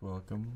Welcome.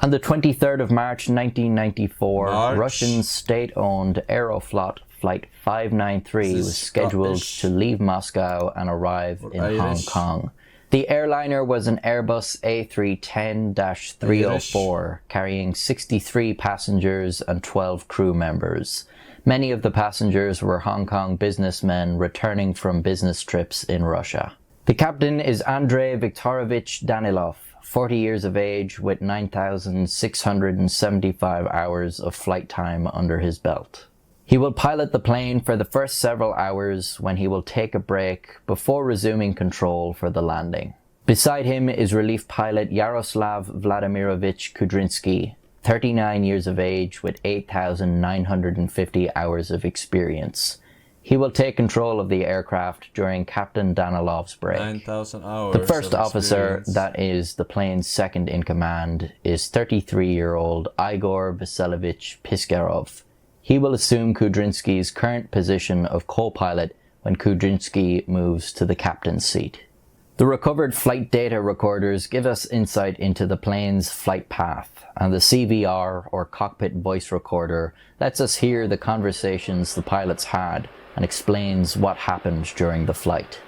On the 23rd of March 1994, Russian state-owned Aeroflot Flight 593 was scheduled to leave Moscow and arrive in Hong Kong. The airliner was an Airbus A310-304, carrying 63 passengers and 12 crew members. Many of the passengers were Hong Kong businessmen returning from business trips in Russia. The captain is Andrei Viktorovich Danilov, 40 years of age with 9,675 hours of flight time under his belt. He will pilot the plane for the first several hours when he will take a break before resuming control for the landing. Beside him is relief pilot Yaroslav Vladimirovich Kudrinsky, 39 years of age with 8,950 hours of experience. He will take control of the aircraft during Captain Danilov's break. 9,000 hours. The first officer, that is the plane's second in command, is 33-year-old Igor Vasilyevich Piskarov. He will assume Kudrinsky's current position of co-pilot when Kudrinsky moves to the captain's seat. The recovered flight data recorders give us insight into the plane's flight path, and the CVR, or cockpit voice recorder, lets us hear the conversations the pilots had and explains what happened during the flight.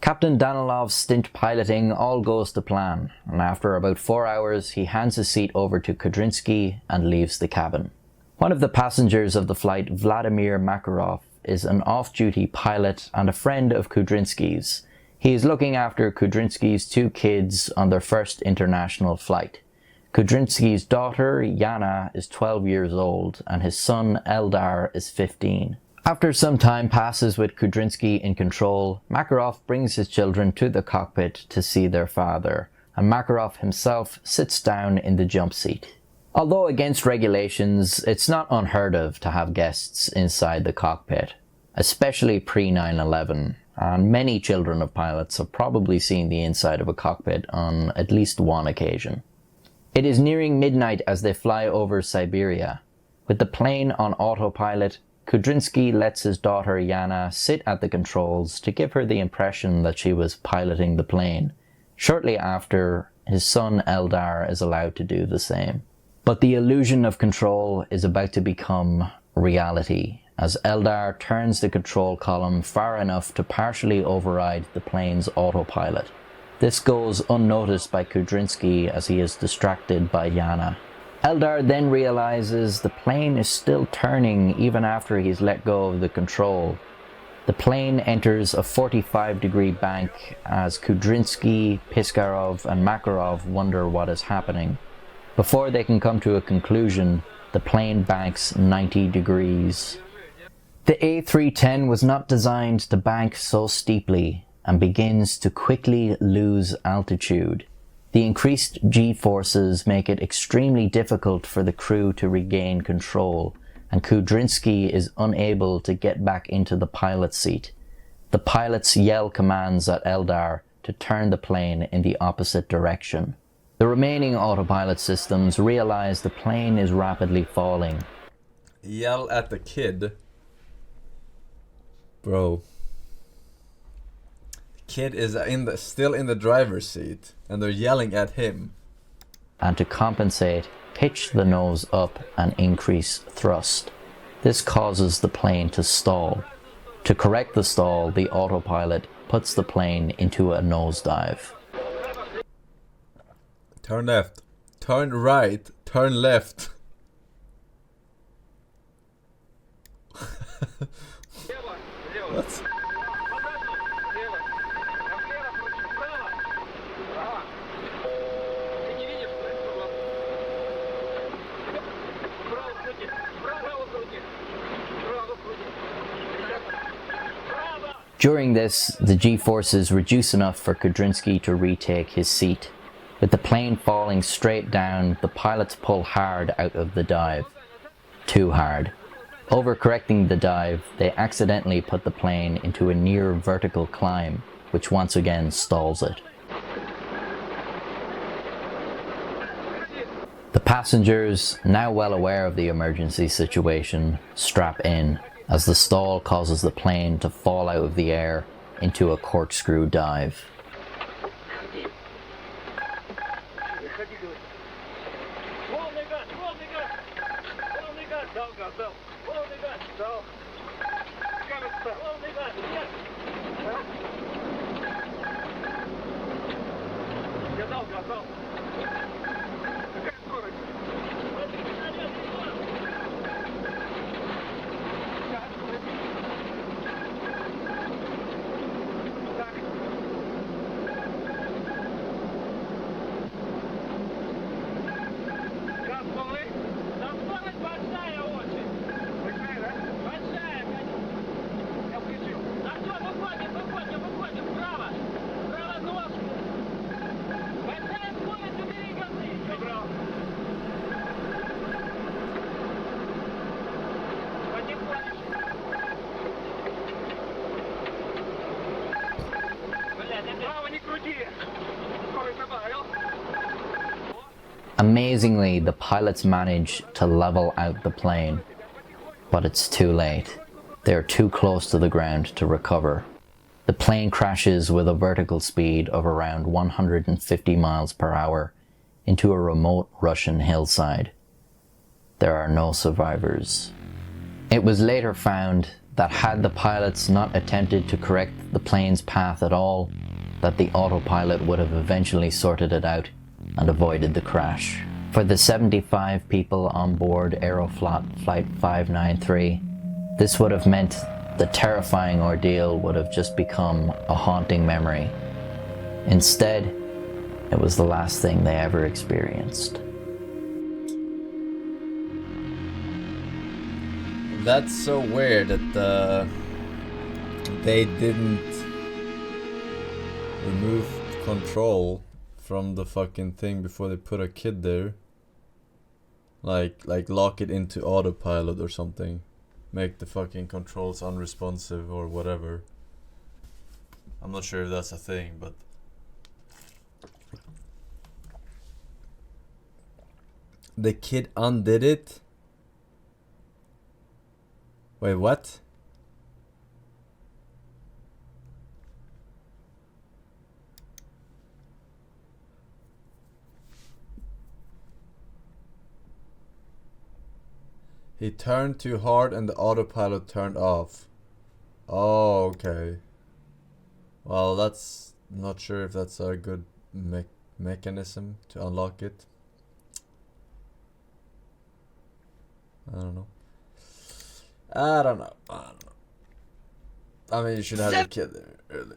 Captain Danilov's stint piloting all goes to plan, and after about 4 hours he hands his seat over to Kudrinsky and leaves the cabin. One of the passengers of the flight, Vladimir Makarov, is an off-duty pilot and a friend of Kudrinsky's. He is looking after Kudrinsky's 2 kids on their first international flight. Kudrinsky's daughter, Yana, is 12 years old, and his son, Eldar, is 15. After some time passes with Kudrinsky in control, Makarov brings his children to the cockpit to see their father, and Makarov himself sits down in the jump seat. Although against regulations, it's not unheard of to have guests inside the cockpit, especially pre-9/11, and many children of pilots have probably seen the inside of a cockpit on at least one occasion. It is nearing midnight as they fly over Siberia. With the plane on autopilot, Kudrinsky lets his daughter Yana sit at the controls to give her the impression that she was piloting the plane. Shortly after, his son Eldar is allowed to do the same. But the illusion of control is about to become reality, as Eldar turns the control column far enough to partially override the plane's autopilot. This goes unnoticed by Kudrinsky as he is distracted by Yana. Eldar then realizes the plane is still turning even after he's let go of the control. The plane enters a 45-degree bank as Kudrinsky, Piskarov and Makarov wonder what is happening. Before they can come to a conclusion, the plane banks 90 degrees. The A310 was not designed to bank so steeply and begins to quickly lose altitude. The increased G-forces make it extremely difficult for the crew to regain control, and Kudrinsky is unable to get back into the pilot's seat. The pilots yell commands at Eldar to turn the plane in the opposite direction. The remaining autopilot systems realize the plane is rapidly falling. Yell at the kid. Bro. The kid is still in the driver's seat and they're yelling at him. And to compensate, pitch the nose up and increase thrust. This causes the plane to stall. To correct the stall, the autopilot puts the plane into a nosedive. Turn left, turn right, turn left. What? During this, the G-forces reduce enough for Kudrinsky to retake his seat. With the plane falling straight down, the pilots pull hard out of the dive. Too hard. Overcorrecting the dive, they accidentally put the plane into a near vertical climb, which once again stalls it. The passengers, now well aware of the emergency situation, strap in, as the stall causes the plane to fall out of the air into a corkscrew dive. Amazingly, the pilots manage to level out the plane, but it's too late. They're too close to the ground to recover. The plane crashes with a vertical speed of around 150 miles per hour into a remote Russian hillside. There are no survivors. It was later found that had the pilots not attempted to correct the plane's path at all, that the autopilot would have eventually sorted it out and avoided the crash. For the 75 people on board Aeroflot Flight 593, this would have meant the terrifying ordeal would have just become a haunting memory. Instead, it was the last thing they ever experienced. That's so weird that they didn't remove control from the fucking thing before they put a kid there. Like lock it into autopilot or something. Make the fucking controls unresponsive or whatever. I'm not sure if that's a thing, but the kid undid it? Wait, what? He turned too hard and the autopilot turned off. Oh, okay. Well, that's not sure if that's a good mechanism to unlock it. I don't know. I mean, you should have your kid there early.